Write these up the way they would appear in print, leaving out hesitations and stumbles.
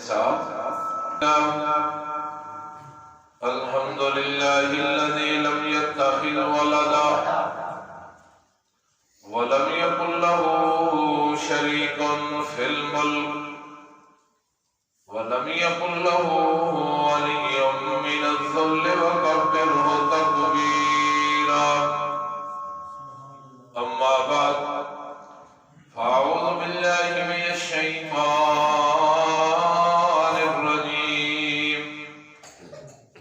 ساتھ الحمد للہ الذی لم يتخذ ولدا ولم يكن له شريك في الملك ولم يكن له ولي من الذل وكبره تكبيرا. أما بعد فأعوذ بالله من الشيطان الرجيم.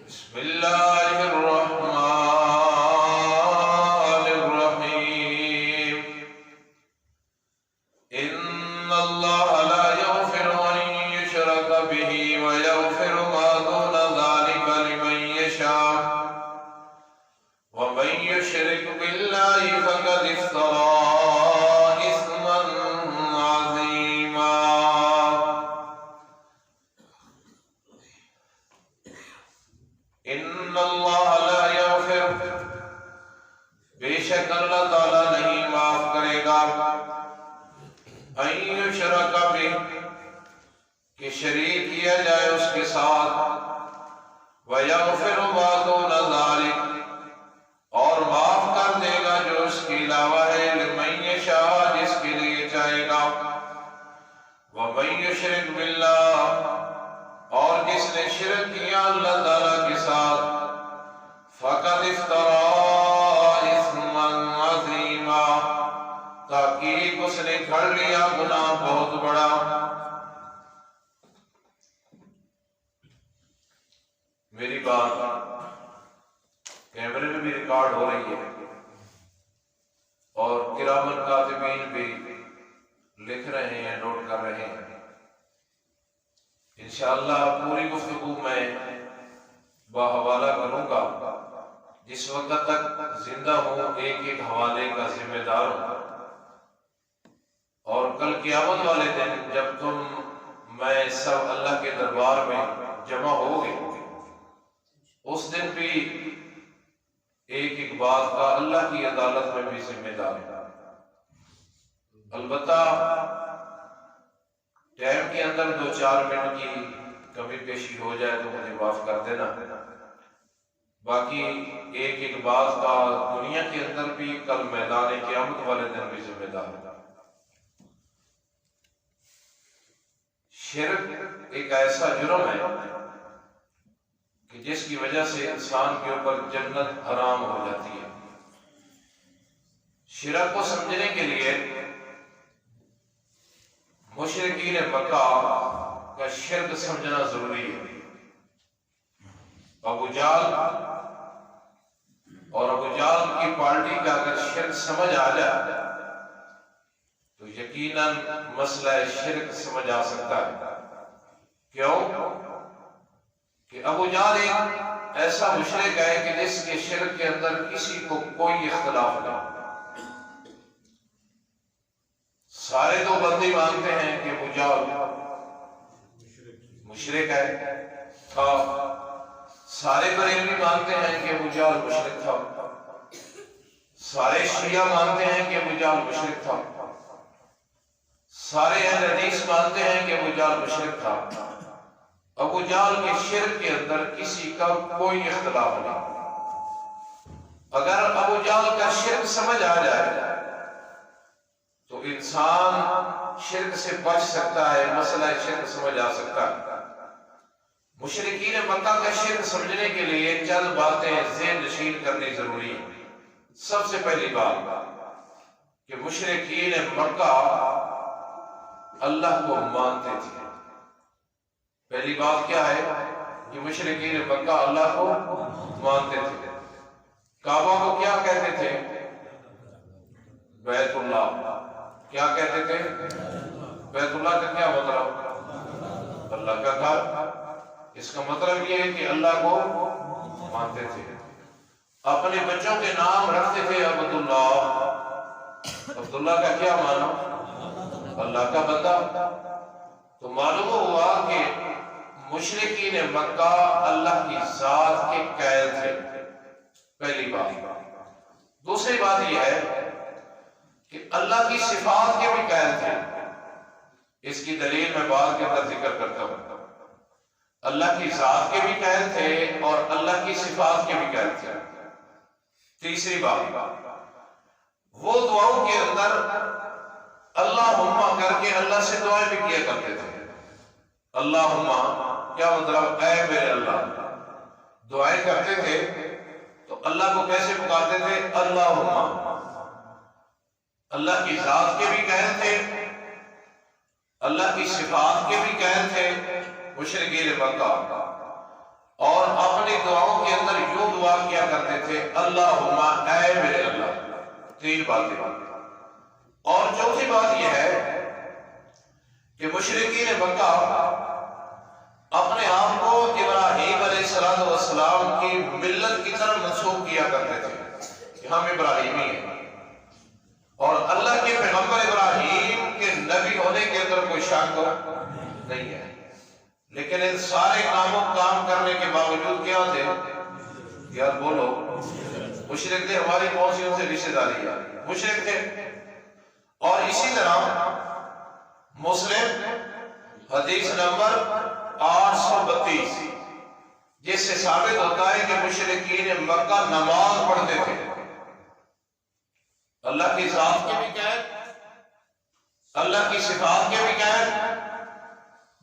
بسم الله الرحمن الرحيم. إن الله لا يغفر أن يشرك به ويغفر ما دون ذلك لمن يشاء ومن يشرك بالله فقد افترى إثما عظيما. إن الله لا يغفر بے شک اللہ تعالیٰ نہیں معاف کرے گا ان یشرک بہ کہ شریک کیا جائے اس کے ساتھ ویغفر ما دون ذلک اور معاف کر دے گا جو اس کے علاوہ ہے لمن یشاء جس کے لیے چاہے گا ومن یشرک باللہ اور جس نے شرک کیا اللہ تعالیٰ کے ساتھ فقد افترى اثما عظیما تحقیق اس نے کر لیا گناہ بہت بڑا. میری بات کیمرے میں بھی ریکارڈ ہو رہی ہے اور کرام الکاتبین بھی لکھ رہے ہیں، نوٹ کر رہے ہیں. انشاءاللہ پوری گفتگو میں باحوالہ کروں گا. جس وقت تک زندہ ہوں ایک ایک حوالے کا ذمہ دار ہوں، اور کل قیامت والے دن جب تم میں سب اللہ کے دربار میں جمع ہوگے اس دن بھی ایک ایک بات کا اللہ کی عدالت میں بھی ذمہ دار ہے. البتہ ٹائم کے اندر 2-4 منٹ کی کمی پیشی ہو جائے تو مجھے معاف کر دینا. باقی ایک ایک بات کا دنیا کے اندر بھی کل میدان قیامت والے دن بھی ذمہ دار ہے. شرک ایک ایسا جرم ہے کہ جس کی وجہ سے انسان کے اوپر جنت حرام ہو جاتی ہے. شرک کو سمجھنے کے لیے مشرکین مکہ کا شرک سمجھنا ضروری ہے. ابو جہل اور ابو جہل کی پارٹی کا اگر شرک سمجھ آ جائے تو یقیناً مسئلہ شرک سمجھ آ سکتا ہے. کیوں کہ ابو جہل ایک ایسا مشرک ہے کہ جس کے شرک کے اندر کسی کو کوئی اختلاف نہیں. سارے تو بندی مانتے ہیں کہ ابو جہل مشرک ہے تھا، سارے بریلوی مانتے ہیں کہ ابو جہل مشرک تھا، سارے شیعہ مانتے ہیں کہ ابو جہل مشرک تھا، سارے اہل حدیث مانتے ہیں کہ ابو جہل مشرک تھا. ابو جہل کے شرک کے اندر کسی کا کوئی اختلاف نہیں. اگر ابو جہل کا شرک سمجھ آ جائے تو انسان شرک سے بچ سکتا ہے، مسئلہ شرک سمجھ آ سکتا ہے. مشرکین مکہ کا شرک سمجھنے کے لیے چند باتیں ذہن نشین کرنی ضروری ہے. سب سے پہلی بات کہ مشرکین مکہ اللہ کو مانتے تھے. پہلی بات کیا ہے کہ مشرکین مکہ اللہ کو مانتے تھے. کعبہ کو کیا کہتے تھے؟ بیت اللہ. کیا کہتے تھے؟ بیت اللہ کا کیا مطلب؟ اللہ کا گھر. اس کا مطلب یہ ہے کہ اللہ کو مانتے تھے. اپنے بچوں کے نام رکھتے تھے عبداللہ. عبداللہ کا کیا معنی؟ اللہ کا بندہ. تو معلوم ہوا کہ مشرکین مکہ اللہ کی ذات کے قائل تھے. پہلی بات. دوسری بات یہ ہے کہ اللہ کی صفات کے بھی قائل تھے. اس کی دلیل میں بعد کے اندر ذکر کرتا ہوں. اللہ کی ذات کے بھی قائل تھے اور اللہ کی صفات کے بھی قائل تھے۔ تیسری بات، وہ دعاؤں کے اندر اللہم کر کے اللہ سے دعائیں بھی کیا کرتے تھے۔ اللہم کیا مطلب؟ اے میرے اللہ، دعائیں کرتے تھے تو اللہ کو کیسے پکارتے تھے؟ اللہم۔ اللہ کی ذات کے بھی قائل تھے، اللہ کی صفات کے بھی قائل تھے مشرکین مکہ، اور اپنی دعاؤں کے اندر یوں دعا کیا کرتے تھے اللہم اے میرے اللہ۔ تین باتیں۔ اور چوتھی بات یہ ہے کہ مشرکین مکہ اپنے آپ کو ابراہیم علیہ السلام کی ملت کی طرف منسوب کیا کرتے تھے کہ ہم ابراہیمی ہیں، اور اللہ کے پیغمبر ابراہیم کے نبی ہونے کے اندر کوئی شک نہیں ہے، لیکن ان سارے کام کرنے کے باوجود کیا تھے؟ یار بولو، مشرک تھے۔ ہماری کون سی ان سے رشتہ داری ہے؟ مشرک تھے۔ اور اسی طرح مسلم حدیث نمبر 832 جس سے ثابت ہوتا ہے کہ مشرکین مکہ نماز پڑھتے تھے، اللہ کی ذات کے بھی قائل، اللہ کی صفات کے بھی قائل،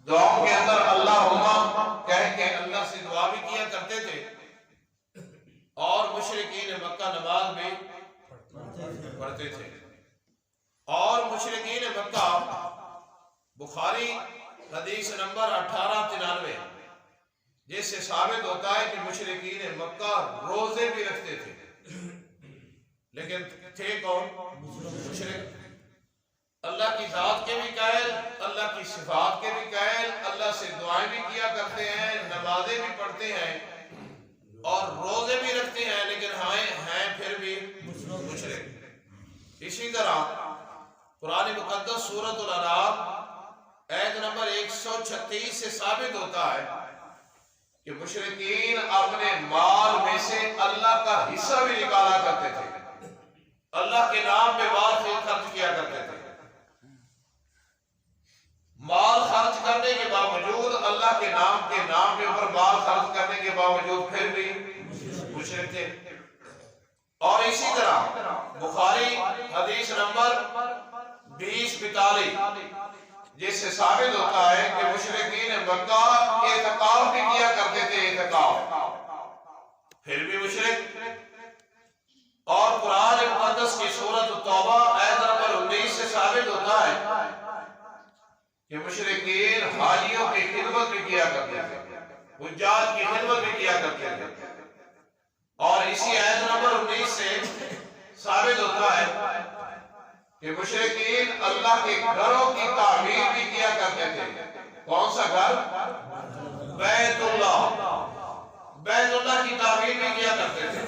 دعاؤں کے اندر اللہم کہہ کے اللہ سے دعا بھی کیا کرتے تھے، اور مشرکین مکہ نماز بھی پڑھتے تھے۔ اور مشرکین مکہ بخاری حدیث نمبر 1893 جس سے ثابت ہوتا ہے کہ مشرکین مکہ روزے بھی رکھتے تھے، لیکن تھے کون؟ مشرک۔ اللہ کی ذات کے بھی قائل، اللہ کی صفات کے بھی قائل، اللہ سے دعائیں بھی کیا کرتے ہیں، نمازیں بھی پڑھتے ہیں اور روزے بھی رکھتے ہیں، لیکن ہیں پھر بھی مشرک۔ اسی طرح قرآن مقدس سورۃ الانعام آیت نمبر 136 سے ثابت ہوتا ہے کہ مشرکین اپنے مال میں سے اللہ کا حصہ بھی نکالا کرتے تھے، اللہ کے نام پہ مال خرچ کیا کرتے تھے۔ مال خرچ کرنے کے باوجود، اللہ کے نام پہ اوپر مال خرچ کرنے کے باوجود پھر بھی مشرک تھے۔ اور اسی طرح بخاری حدیث نمبر 2042 جس سے ثابت ہوتا ہے کہ مشرکین مکہ اعتکاف بھی کیا کرتے تھے، اعتکاف، پھر بھی مشرک۔ اور قرآن مقدس کی سورۃ التوبہ آیت نمبر 19 سے ثابت ہوتا ہے کہ مشرکین حاجیوں کی خدمت بھی کیا کرتے تھے، حجاج کی خدمت بھی کیا کرتے تھے۔ اور اسی آیت نمبر 19 سے ثابت ہوتا ہے کہ مشرکین اللہ کے گھروں کی تعمیر بھی کیا کرتے تھے۔ کون سا گھر؟ بیت اللہ، بیت اللہ کی تعمیر بھی کیا کرتے تھے،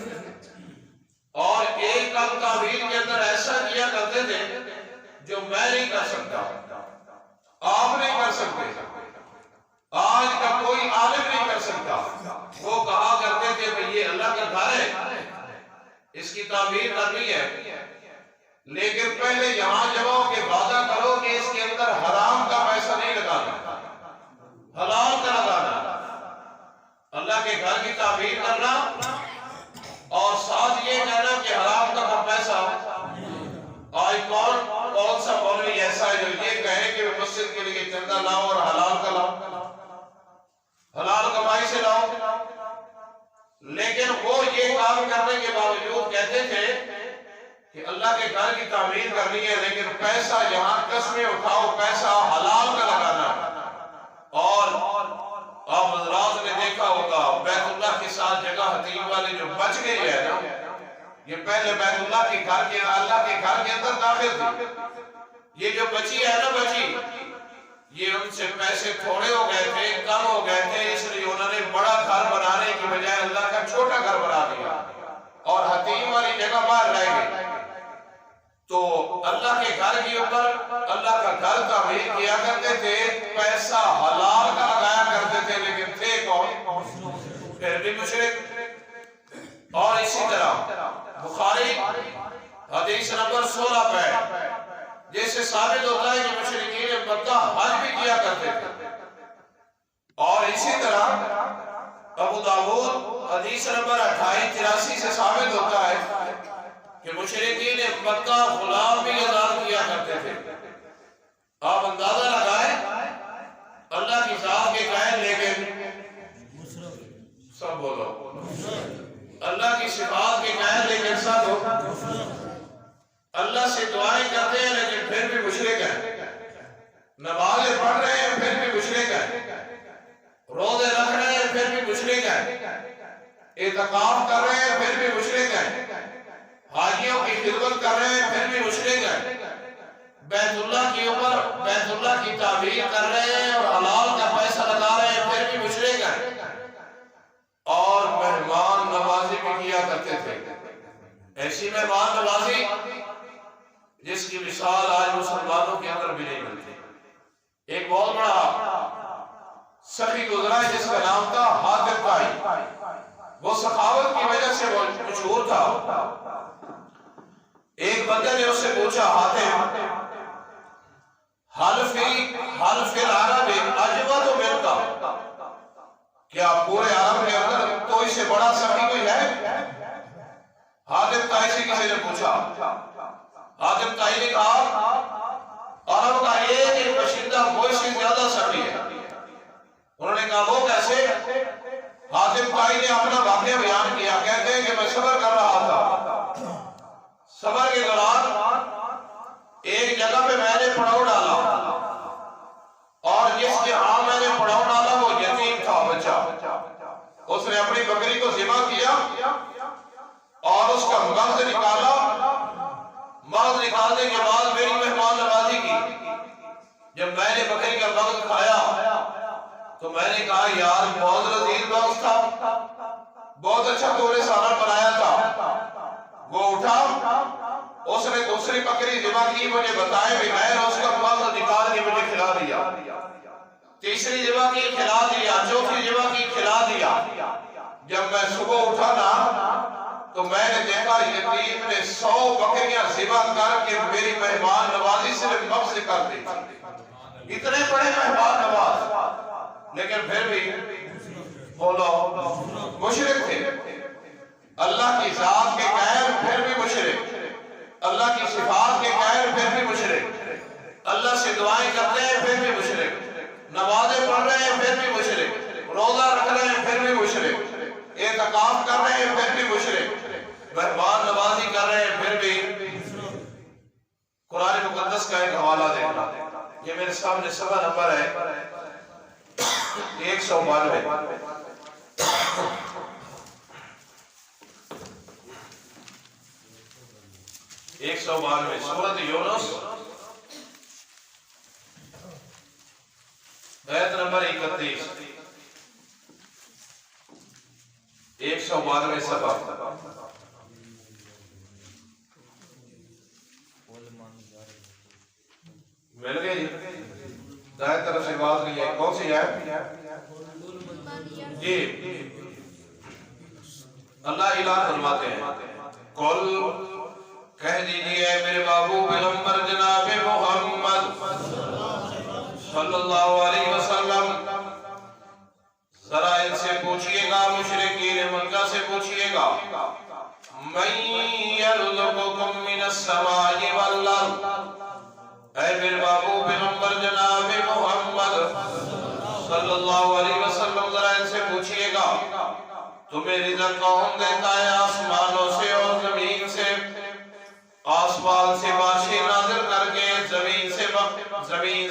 اور ایک کم تعمیر کے اندر ایسا کیا کرتے تھے جو میں نہیں کر سکتا، آپ نہیں کر سکتے، آج کا کوئی عالم نہیں کر سکتا۔ وہ کہا کرتے تھے کہ یہ اللہ کا گھر ہے، اس کی تعمیر کرنی ہے، لیکن پہلے یہاں جمع ہو کے وعدہ کرو کہ اس کے اندر حرام کا پیسہ نہیں لگانا، حلال کا لگانا۔ اللہ کے گھر کی تعمیر کرنا اور ساتھ یہ کہنا کہ حرام کا پیسہ۔ آج کون سا مولوی ایسا ہے جو یہ کہے کہ مسجد کے لیے چندہ لاؤ اور حلال کا لاؤ، حلال کمائی سے لاؤ؟ لیکن وہ یہ کام کرنے کے باوجود کہتے تھے کہ اللہ کے گھر کی تعمیر کرنی ہے، لیکن پیسہ یہاں قسمیں اٹھاؤ، پیسہ حلال کا لگانا۔ اور آپ حضرات نے دیکھا ہوگا بیت اللہ کے ساتھ جگہ حتیم والے جو بچ گئی ہے نا، یہ پہلے بیت اللہ کے گھر کے اللہ کے گھر کے اندر داخل تھی، یہ جو بچی ہے نا بچی، یہ ان سے پیسے تھوڑے ہو گئے تھے، کم ہو گئے تھے، اس لیے انہوں نے بڑا گھر بنانے کی بجائے اللہ کا چھوٹا گھر بنا دیا اور حتیم والی جگہ باہر رہ گئی۔ تو اللہ کے گھر کے اوپر اللہ کا گھر تعمیر کیا کرتے تھے، پیسہ حلال کا لگایا کرتے تھے، لیکن تھے کون؟ پھر بھی مشرک۔ اور اسی طرح بخاری حدیث نمبر 16 پہ جس سے ثابت ہوتا ہے کہ مشرکین مکہ حج بھی کیا کرتے تھے، اور اسی طرح ابو داؤد حدیث نمبر 2883 سے ثابت ہوتا ہے کہ مشرکین مکہ غلام بھی آزاد کیا کرتے تھے. آپ اندازہ لگائیں اللہ کی ذات کے قائل لیکن سب بولو اللہ کی صفات کے قائل لیکن سب ہو اللہ سے دعائیں کرتے ہیں لیکن پھر بھی مشرک ہیں. نمازیں پڑھ رہے ہیں پھر بھی مشرک ہیں. روزے رکھ رہے ہیں پھر بھی مشرک ہیں. اعتکاف کر رہے ہیں پھر بھی مشرک ہیں. حاجیوں کی خدمت کر رہے ہیں پھر بھی مشرک ہیں. بیت اللہ کے اوپر بیت اللہ کی تعمیر کر رہے ہیں اور حلال کا پیسہ لگا رہے ہیں پھر بھی مشرک ہیں. اور مہمان نوازی بھی کیا کرتے تھے. ایسی مہمان نوازی جس کی مثال آج مسلمانوں کے اندر بھی نہیں ملتی. ایک بہت بڑا سخی گزرا ہے جس کا نام تھا حاتم طائی. وہ سخاوت کی وجہ سے مشہور تھا. ایک بندے نے اس سے پوچھا حاتم حل فی العرب اجود منک، کیا پورے عرب کے اندر کوئی سے بڑا سخی کوئی ہے؟ حاتم طائی سے کسی نے پوچھا. حاتم طائی نے کہا عرب کا ایک باشندہ کوئی سے زیادہ سخی ہے. انہوں نے کہا وہ کیسے؟ حاتم طائی نے اپنا واقعہ بیان کیا. کہتے ہیں کہ میں صبر کر رہا تھا. صبر کے دوران ایک جگہ پہ میں نے پڑاؤ ڈالا اور جس کے ہاں میں نے پڑاؤ ڈالا وہ یتیم تھا بچہ. اس نے اپنی بکری کو ذبح کیا اور اس کا مغز نکالا. مغز نکالنے کے بعد میری مہمان نوازی کی. جب میں نے بکری کا مغز کھایا تو میں نے کہا یار بہت لذیذ مغز تھا, بہت اچھا تو نے سالن بنایا تھا. وہ اٹھا, اس نے دوسری بکری ذبح کی, مجھے بتائے بھی میں نے اس کا مغز نکال کے مجھے کھلا دیا. تیسری ذبح کی کھلا دیا, چوتھی ذبح کی کھلا دیا. جب میں صبح اٹھا نا تو میں نے دیکھا یتیم نے 100 بکریاں ذبح کر کے میری مہمان نوازی صرف مغز کر دی. اتنے بڑے مہمان نواز لیکن پھر بھی بولو مشرک تھے. اللہ کی ذات کے قائل پھر بھی مشرک, اللہ کی صفات کے قائل پھر بھی مشرک, اللہ سے دعائیں کرتے ہیں پھر بھی مشرک, نمازیں پڑھ رہے ہیں پھر بھی مشرک, روزہ رکھ رہے ہیں پھر بھی مشرک, اعتکاف کر رہے ہیں پھر بھی مشرک, مہمان نوازی کر رہے ہیں پھر بھی. قرآن مقدس کا ایک حوالہ دیکھنا, یہ میرے سامنے صفحہ نمبر ہے 192. سورۃ یونس آیت نمبر 31. 192 صفحہ. مل گئی دائیں طرف سے آواز نہیں ہے. کون سی ہے جی؟ اللہ اعلان فرماتے ہیں قل کہہ دیجئے میرے بابو پیغمبر جناب محمد صلی اللہ علیہ وسلم, ذرا ان سے پوچھئے گا, مشرکین مکہ سے پوچھئے گا, من یرزقکم من السماء والارض, اے میرے بابو پیغمبر جناب محمد صلی اللہ علیہ وسلم ذرا ان سے پوچھئے گا تمہیں رزق کون دیتا ہے آسمانوں سے اور زمین سے؟ آسمان سے بارشیں نازل کر کے زمین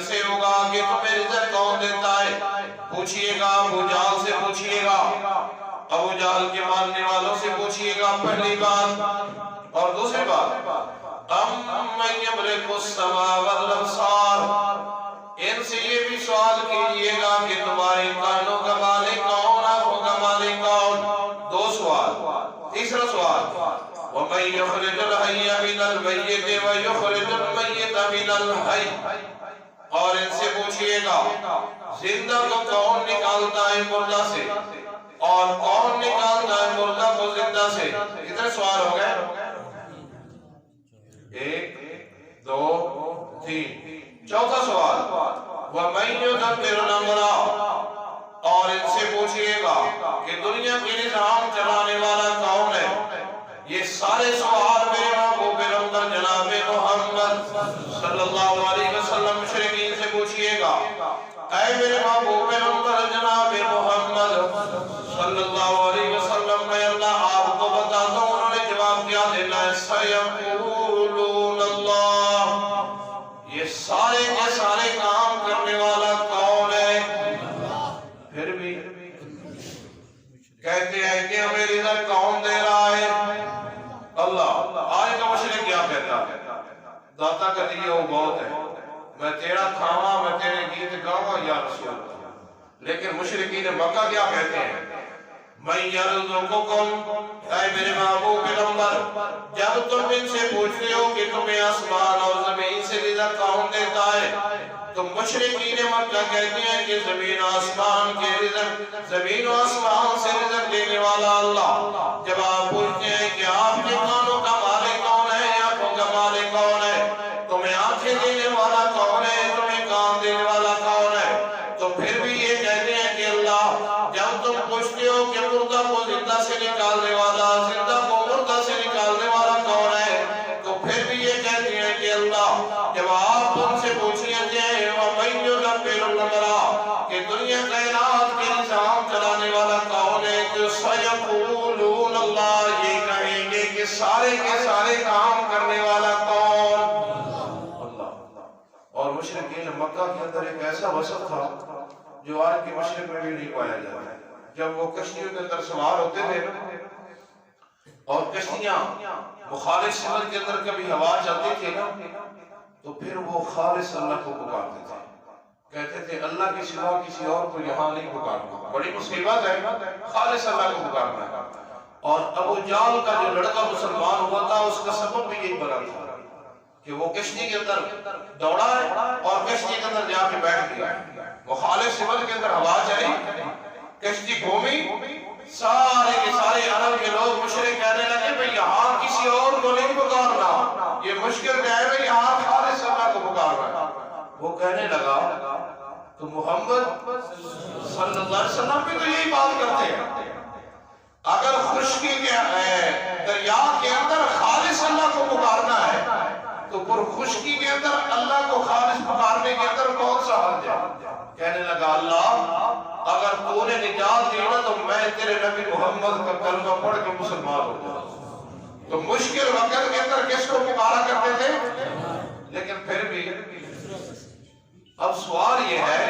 سے اگا کے تمہیں رزق کون دیتا ہے؟ پوچھئے گا ابو جہل سے, پوچھئے گا ابو جہل کے ماننے والوں سے پوچھئے گا پہلی بات. اور دوسری بات امن یملک السماء والابصار, ان سے یہ بھی سوال کیجئے گا کہ تمہارے کانوں کا مالک کون, آنکھوں کا مالک کون؟ 2 سوال. تیسرا سوال وَمَن يُخْرِجُ الْحَيَّ مِنَ الْمَيِّتِ وَيُخْرِجُ الْمَيِّتَ مِنَ الْحَيِّ, اور ان سے پوچھئے گا زندہ کو کون نکالتا ہے مردہ سے اور کون نکالتا ہے مردہ کو زندہ سے؟ اتنے سوال ہو گئے. 1 2 3. چوتھا سوال وَمَن يُدَبِّرُ الْأَمْرَ, پوچھئے گا کہ دنیا کے نظام چلانے والا کون ہے؟ یہ سارے سوال میرے محبوب پیغمبر جناب محمد صلی اللہ علیہ وسلم مشرکین سے پوچھئے گا۔ اے میرے محبوب پیغمبر جناب محمد صلی اللہ علیہ وسلم، میں اللہ آپ کو بتاتا ہوں، انہوں نے جواب کیا دینا ہے، سَيَقُولُونَ اللَّهُ، یہ سارے کے سارے کام کرنے والا کون ہے؟ پھر بھی کہتے ہیں کہ ہمیں رزق کون دے رہا ہے؟ اللہ۔ آج کا مشرک کیا کہتا ہے؟ داتا کا دیے وہ بہت ہے، میں تیرا کھاواں، میں تیرے گیت گاواں یا رسول اللہ۔ لیکن مشرکین مکہ کیا کہتے ہیں؟ مَن يَرْزُقُكُمْ، اے میرے محبوب پیغمبر، جب تم ان سے پوچھتے ہو کہ تمہیں آسمان اور زمین سے رزق کون دیتا ہے، تو مشرکین مکہ کہتے ہیں کہ زمین و آسمان کے رزق، زمین و آسمان سے رزق دینے والا اللہ۔ جب آپ پوچھتے ہیں کہ آپ کے کانوں کا مالک کون ہے، آنکھوں کا مالک کون ہے، تمہیں آنکھیں دینے والا کون ہے، تمہیں کان دینے والا کون ہے، تو پھر بھی یہ کہتے ہیں کہ اللہ۔ جب تم پوچھتے ہو کہ مردہ کو زندہ سے نکالنے والا، زندہ کو مردہ سے نکالنے والا کون ہے، تو پھر بھی یہ کہتے ہیں کہ اللہ۔ جب آپ ان سے پوچھیں گے وَمَن يُدَبِّرُ الْأَمْرَ، کہ دنیا کائنات کے نظام چلانے والا کون ہے، تو سَيَقُولُونَ اللَّهُ، یہ کہیں گے کہ سارے کے سارے کام کرنے والا کون؟ اللہ۔ اور مشرکین مکہ کے اندر ایک ایسا وصف تھا جو آج کے مشرق میں بھی نہیں پایا جاتا ہے۔ جب وہ کشتیوں کے اندر سوار ہوتے تھے اور کشتیاں مخالف سمت کے اندر کبھی ہوا چلتی تھی نا، تو پھر وہ خالص اللہ کو پکارتے تھے، کہتے تھے اللہ کے سوا کسی اور کو یہاں نہیں پکارنا، بڑی مصیبت ہے، خالص اللہ کو پکارنا ہے۔ اور ابو جہل کا جو لڑکا مسلمان ہوا تھا، اس کا سبب بھی یہی بنا تھا کہ وہ کشتی کے اندر دوڑا ہے اور کشتی کے اندر جا کے بیٹھ گیا، مخالف سمت کے اندر ہوا چلی، کشتی گھومی، سارے کے سارے عرب کے لوگ مشرک کہنے لگے بھئی یہاں کسی اور کو نہیں پکارنا، یہ مشکل کیا ہے بھئی یہاں خالص اللہ کو پکارنا۔ وہ کہنے لگا تو محمد صلی اللہ علیہ وسلم بھی تو یہی بات کرتے ہیں، اگر خشکی کے دریا کے اندر خالص اللہ کو پکارنا ہے تو پر خشکی کے اندر اللہ کو خالص پکارنے کے اندر کون سا حرج ہے؟ کہنے لگا اللہ اگر تو نے نجات دی نا تو میں تیرے نبی محمد کا کلمہ پڑھ کے مسلمان ہو جاؤں۔ تو مشکل وقت کے اندر کس کو پکارا کرتے تھے؟ لیکن پھر بھی اب سوال یہ ہے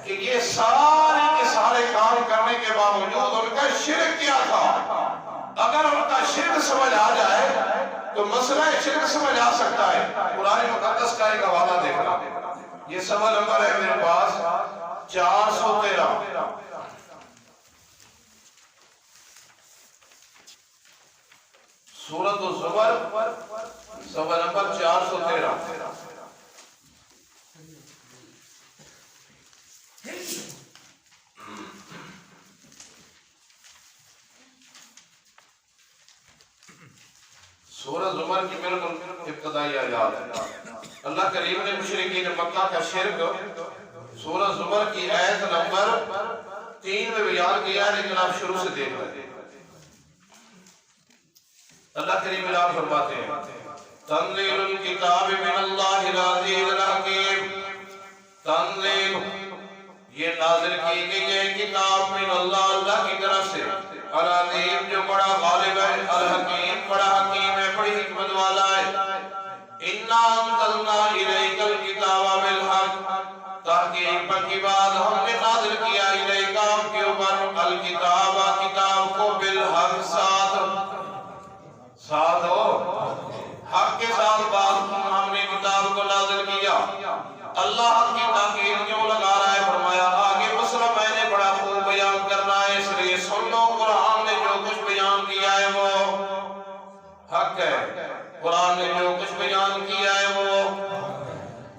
کہ یہ سارے کے سارے کام کرنے کے باوجود ان کا شرک کیا تھا؟ اگر ان کا شرک سمجھ آ جائے تو مسئلہ شرک سمجھ آ سکتا ہے۔ قرآن مقدس کا ایک حوالہ دیکھنا، یہ سوال نمبر ہے میرے پاس 413، سورۃ الزمر، سوال نمبر 413۔ سورہ زمر کی بالکل ابتدائی آیات ہے۔ اللہ کریم نے مشرکین مکہ کا شرک سورہ زمر کی آیت نمبر 3 میں بیان کیا ہے، لیکن آپ شروع سے دیکھ رہے ہیں۔ اللہ کریم اعلان فرماتے ہیں تنزیل الکتاب من اللہ العزیز الحکیم، تنزیل یہ نازل کی گئی ہے کتاب من اللہ، اللہ کی طرف سے، العظیم جو بڑا غالب ہے، الحکیم بڑا حکیم ہے، بڑی حکمت والا ہے۔ اِنَّا أَنزَلْنَا إِلَيْكَ الْكِتَابَ بِالْحَقِّ، تحقیق پر کی بات ہم نے نازل کیا الیک آپ کے اوپر، الکتاب کتاب کو بالحق ساتھ ہو، حق کے ساتھ بات ہم نے کتاب کو نازل کیا۔ اللہ حق کی تاکید کیوں لگا رہا ہے؟ فرمایا آگے مسئلہ میں نے بڑا خوب بیان کرنا ہے، اس لیے سن لو، قرآن نے جو کچھ بیان کیا ہے وہ حق ہے، قرآن نے جو کچھ بیان کیا ہے وہ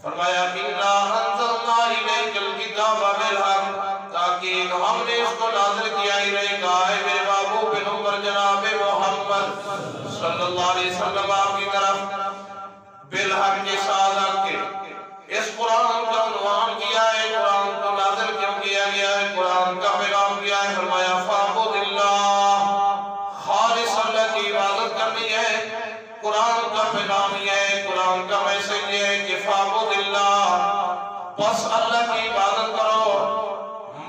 فرمایا اِنَّا أَنزَلْنَا إِلَيْكَ الْكِتَابَ بِالْحَقِّ، تاکہ ہم نے اس کو نازل کیا الیک ہے میرے بابو پیغمبر جناب محمد صلی اللہ علیہ وسلم آپ کی طرف، بالحق کے ساتھ حق کے۔ اس قرآن کا عنوان کیا ہے، قرآن کو نازل کیوں کیا گیا ہے، قرآن کا پیغام کیا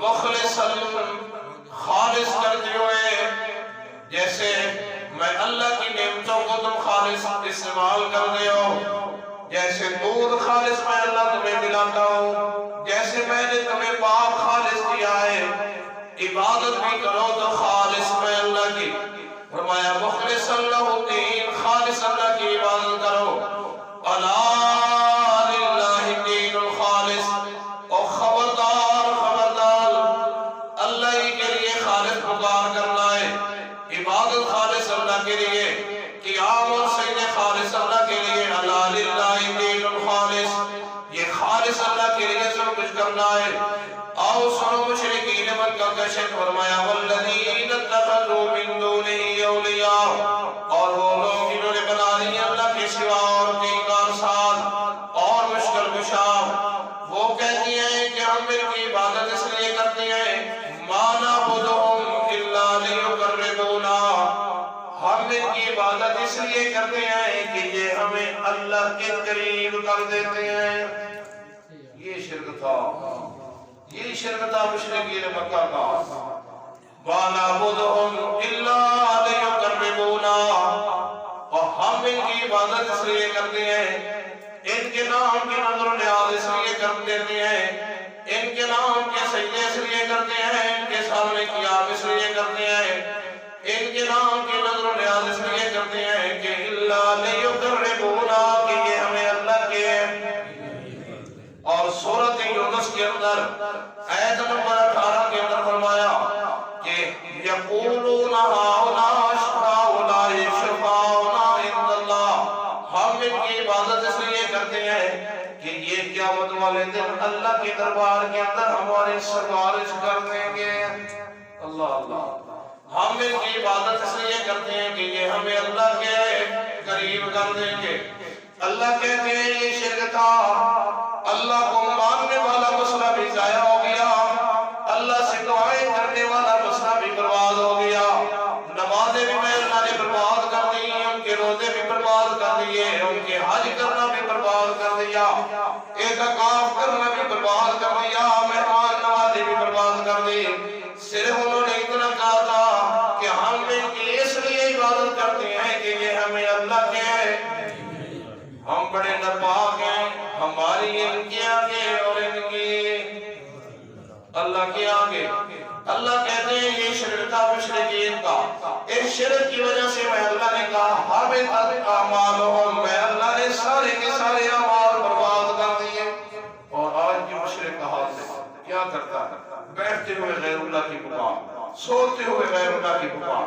مخلصاً خالص کرتے ہوئے، جیسے میں اللہ کی نعمتوں کو تم خالص استعمال کرتے ہو، جیسے دودھ خالص میں اللہ تمہیں دلاتا ہوں، جیسے میں نے تمہیں پاک خالص کیا ہے، عبادت بھی کرو تو خالص میں اللہ کی، فرمایا مخلص اللہ الدین، خالص اللہ کی عبادت کرو، الا للہ الدین الخالص، اور خبردار خبردار اللہ ہی کے لیے خالص پکار کرنا ہے، عبادت خالص اللہ کے لیے، قیام اور سجدے خالص اللہ کے لیے، الا للہ الدین الخالص، یہ خالص اللہ کے لیے سب کچھ کرنا ہے۔ آؤ سنو مشرکین مکہ کا شک، فرمایا والذین اتخذوا من دونہ اولیاء، اور وہ لوگ انہوں نے بنا لی اللہ کے سوا اور کئی کارساز اور مشکل کشا، وہ کہتی ہیں کہ ہم ان کی عبادت اس لیے کرتے ہیں، ما نعبدہم الا لیقربونا، ہم ان کی عبادت اس لیے کرتے ہیں کہ یہ ہمیں اللہ کے قریب کر دیتے ہیں۔ یہ شرک تھا، یہ شرک تھا مشرکین مکہ کا، ما نعبدہم الا لیقربونا، اور ہم ان کی عبادت اس لیے کرتے ہیں، ان کے نام کی نظر و نیاز اس لیے کر دیتے ہیں، ان کے نام کے سجدے اس لیے کرتے ہیں، ان کے سامنے قیام اس لیے کرتے ہیں، ان کے نام کی نظر و نیاز اس لیے کرتے ہیں کہ الا لیقربونا، کہ یہ ہمیں اللہ کے۔ اور سورۃ یونس کے اندر آیت نمبر 18 کے اندر فرمایا کہ یقولون ہؤلاء شفعاؤنا شفعاؤنا عند اللہ، ہم ان کی عبادت اس لیے کرتے ہیں کہ یہ قیامت والے دن اللہ کے دربار کے اندر ہماری سفارش کر دیں گے۔ اللہ اللہ، ہم ان کی عبادت اس لیے کرتے ہیں کہ یہ ہمیں اللہ کے قریب کر دیں گے۔ اللہ کہتے ہیں یہ شرک تھا، اللہ کو ماننے والا مسئلہ بھی ضائع ہو گیا، اللہ سے دعائیں کرنے والا مسئلہ بھی برباد ہو گیا، نمازیں بھی میں اللہ نے برباد کر دی، ان کے روزے بھی برباد کر دیے، ان کے حج کرنا بھی برباد کر دیا، اعتکاف کرنا بھی برباد کر دیا، مہمان نوازی بھی برباد کر دی۔ صرف انہوں نے اتنا کہا تھا کہ ہم ان کی اس لیے عبادت کرتے ہیں کہ یہ ہمیں اللہ کے، ہم بڑے ناپاک ہیں، ہماری ان کے آگے اور ان کی اللہ کے آگے۔ اللہ کہتے ہیں یہ شرک تھا مشرکین کا، اس شرک کی وجہ سے میں اللہ نے کہا حبطت اعمالہم، میں اللہ نے سارے کے سارے اعمال برباد کر دیے۔ اور آج کی مشرک کا حال ہے، کیا کرتا ہے؟ بیٹھتے ہوئے غیر اللہ کی پکار، سوتے ہوئے غیر اللہ کی پکار،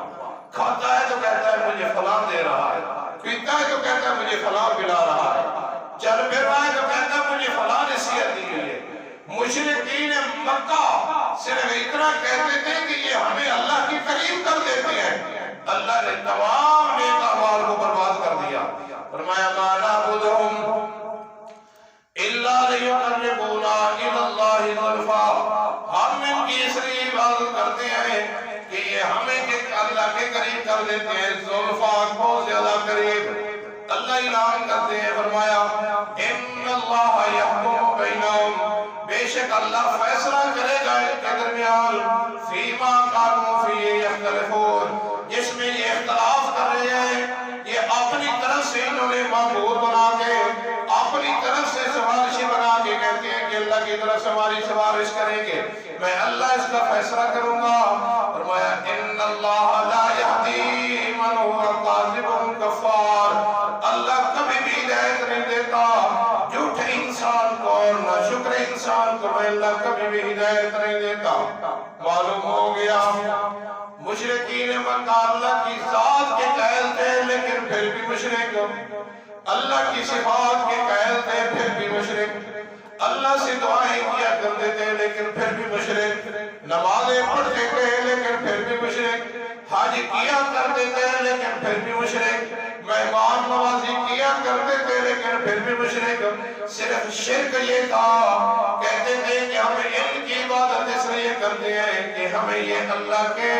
کھاتا ہے تو کہتا ہے مجھے فلاں دے رہا ہے، پیتا ہے تو کہتا ہے مجھے فلاں پلا رہا ہے، چل پھر رہا ہے تو کہتا ہے مجھے فلاں نصیحت دی گئی ہے۔ مشرکین مکہ صرف اتنا کہتے تھے کہ یہ ہمیں اللہ کی قریب کر دیتے ہیں، اللہ نے تمام نیک اعمال کو برباد کر دیا۔ فرمایا ما نعبدہم الا لیقربونا الی اللہ زلفا، ہم ان کی اس لیے عبادت کرتے ہیں کہ یہ ہمیں اللہ کے قریب کر دیتے ہیں، زلفا بہت زیادہ قریب۔ اللہ اعلان کرتے ہیں، فرمایا ان اللہ یحکم بینہم، بے شک اللہ فیصلہ کرے گا ان کے درمیان، فیما کانوا فیہ یختلفون، جس میں یہ اختلاف کر رہے ہیں، یہ اپنی طرف سے انہوں نے معبود بنا کے، اپنی طرف سے سفارشی بنا کے کہتے ہیں کہ اللہ کی طرف سے ہماری سفارش کریں گے، میں اللہ اس کا فیصلہ کروں گا۔ فرمایا ان اللہ لا یہدی من هو کاذب کفار، اللہ کبھی بھی ہدایت نہیں دیتا جھوٹے انسان کو اور ناشکر انسان کو، میں اللہ کبھی بھی ہدایت نہیں دیتا۔ معلوم ہو گیا مشرکین مکہ اللہ کی ذات کے قائل تھے لیکن پھر بھی مشرک، اللہ کی صفات کے قائل تھے پھر بھی مشرک، اللہ سے دعائیں کیا کرتے تھے لیکن پھر بھی مشرک، نمازیں پڑھتے تھے لیکن پھر بھی مشرک، حج کیا کرتے تھے لیکن پھر بھی مشرک، مہمان نوازی کیا کرتے تھے لیکن پھر بھی مشرک۔ صرف شرک یہ تھا، کہتے تھے کہ ہم ان کی عبادت اس لیے کرتے ہیں کہ ہمیں یہ اللہ کے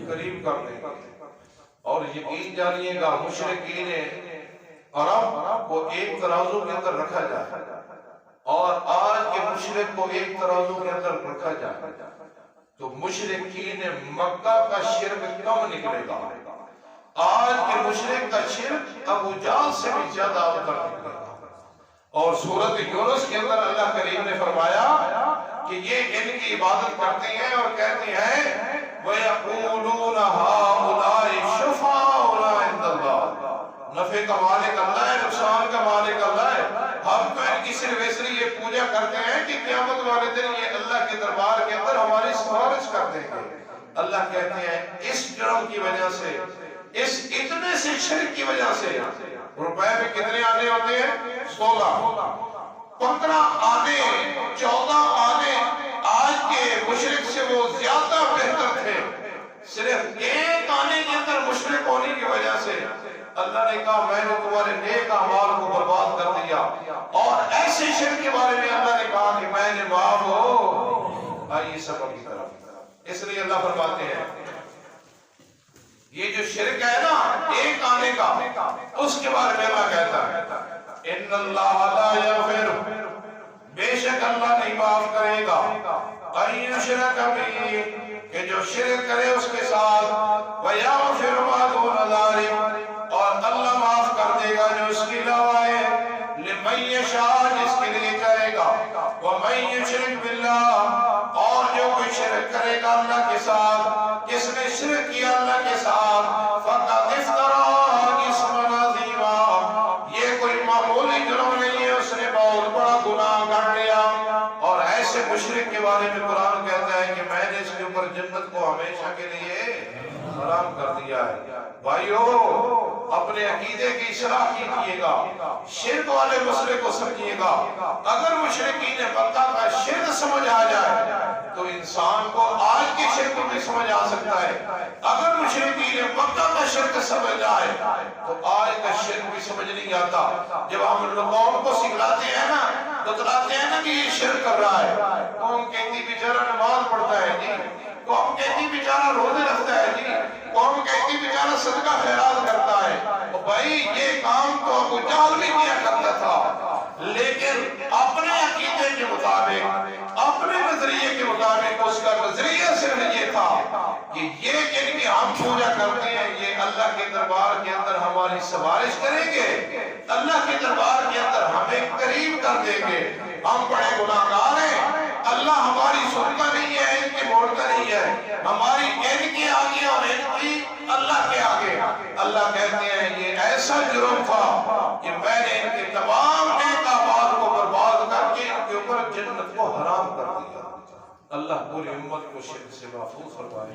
قریب کر دیں۔ اور یقین جانیے گا مشرکین عرب کو ایک ترازو کے اندر رکھا جائے، اور آج کے مشرک کو ایک ترازو کے اندر رکھا جائے تو مشرکین مکہ کا شرک کم نکلے گا. آج کے مشرک کا شرک ابو جہل سے بھی زیادہ اتر نکلے گا. اور سورۃ یونس کے اندر اللہ کریم نے فرمایا کہ یہ ان کی عبادت کرتے ہیں اور کہتے ہیں وَيَقُولُونَ هَؤُلَاءِ شُفَعَاؤُنَا عِندَ اللَّهِ. نفع کا مالک اللہ ہے, نقصان کا مالک اللہ ہے. ہم تو ان کی صرف اس لیے یہ پوجا کرتے ہیں کہ قیامت والے دن یہ اللہ کے دربار کے اندر ہماری سفارش کر دیں گے. اللہ کہتے ہیں اس جرم کی وجہ سے, اس اتنے سے شرک کی وجہ سے روپے میں کتنے آنے ہوتے ہیں؟ 16, 15 آنے, 14 آنے. آج کے مشرک سے وہ زیادہ بہتر تھے. صرف ایک آنے کے اندر مشرک ہونے کی وجہ سے اللہ نے کہا میں نے تمہارے نیک اعمال کو برباد کر دیا. اور ایسے شرک کے بارے میں اللہ نے کہا کہ میں نے معاف ہو. آئیے سبب کی طرف. اس لیے اللہ فرماتے ہیں یہ جو شرک ہے نا ایک آنے کا, اس کے بارے میں اللہ کہتا ہے ان اللہ لا یغفر, بے شک اللہ نہیں معاف کرے گا, ان یشرک بہ, کہ جو شرک کرے اس کے ساتھ, ویغفر ما دون ذلک, اور اللہ معاف کر دے گا جو اس کے علاوہ ہے, لمن یشاء, جس کے لیے چاہے گا, ومن یشرک باللہ, اور جو کوئی شرک کرے گا اللہ کے ساتھ, جس نے شرک کیا اللہ کے ساتھ, فقد افترى اسما عظیما, یہ کوئی معمولی جرم نہیں ہے, اس نے بہت بڑا گناہ کر لیا. اور ایسے مشرک کے بارے میں قرآن کہتا ہے کہ میں نے اس کے اوپر جنت کو ہمیشہ کے لیے حرام کر دیا ہے. بھائیو اپنے عقیدے کی اصلاح کیجیے گا, شرک والے مسئلے کو سمجھیے گا. اگر مشرکین مکہ کا شرک سمجھ آ جائے تو انسان کو آج کے شرک بھی سمجھ آ سکتا ہے. اگر مشرکین مکہ کا شرک سمجھ آئے تو آج کا شرک بھی سمجھ نہیں آتا. جب ہم قوم کو سکھلاتے ہیں نا, بتلاتے ہیں نا کہ یہ شرک کر رہا ہے, قوم کہتی بیچارہ نماز پڑھتا ہے جی, قوم کہتی بیچارہ روزے رکھتا ہے جی, قوم کہتی بیچارہ صدقہ خیرات کرتا ہے. بھائی یہ کام تو ابو جہل بھی کیا کرتا تھا, لیکن اپنے عقیدے کے مطابق, اپنے نظریے کے مطابق اس کا نظریہ صرف یہ تھا کہ یہ جن کی ہم پوجا کرتے ہیں یہ اللہ کے دربار کے اندر ہماری سفارش کریں گے, اللہ کے دربار کے اندر ہمیں قریب کر دیں گے. ہم بڑے گناہگار ہیں, اللہ ہماری سنتا نہیں ہے, ان کی موڑتا نہیں ہے, ہماری ان کے آگے اور ان کی اللہ کے آگے. اللہ کہتے ہیں یہ ایسا جرم تھا کہ میں نے ان کے تمام نیک اعمال کو برباد کر کے ان کے اوپر جنت کو حرام کر دیا. اللہ پوری امت کو شرک سے محفوظ فرمائے.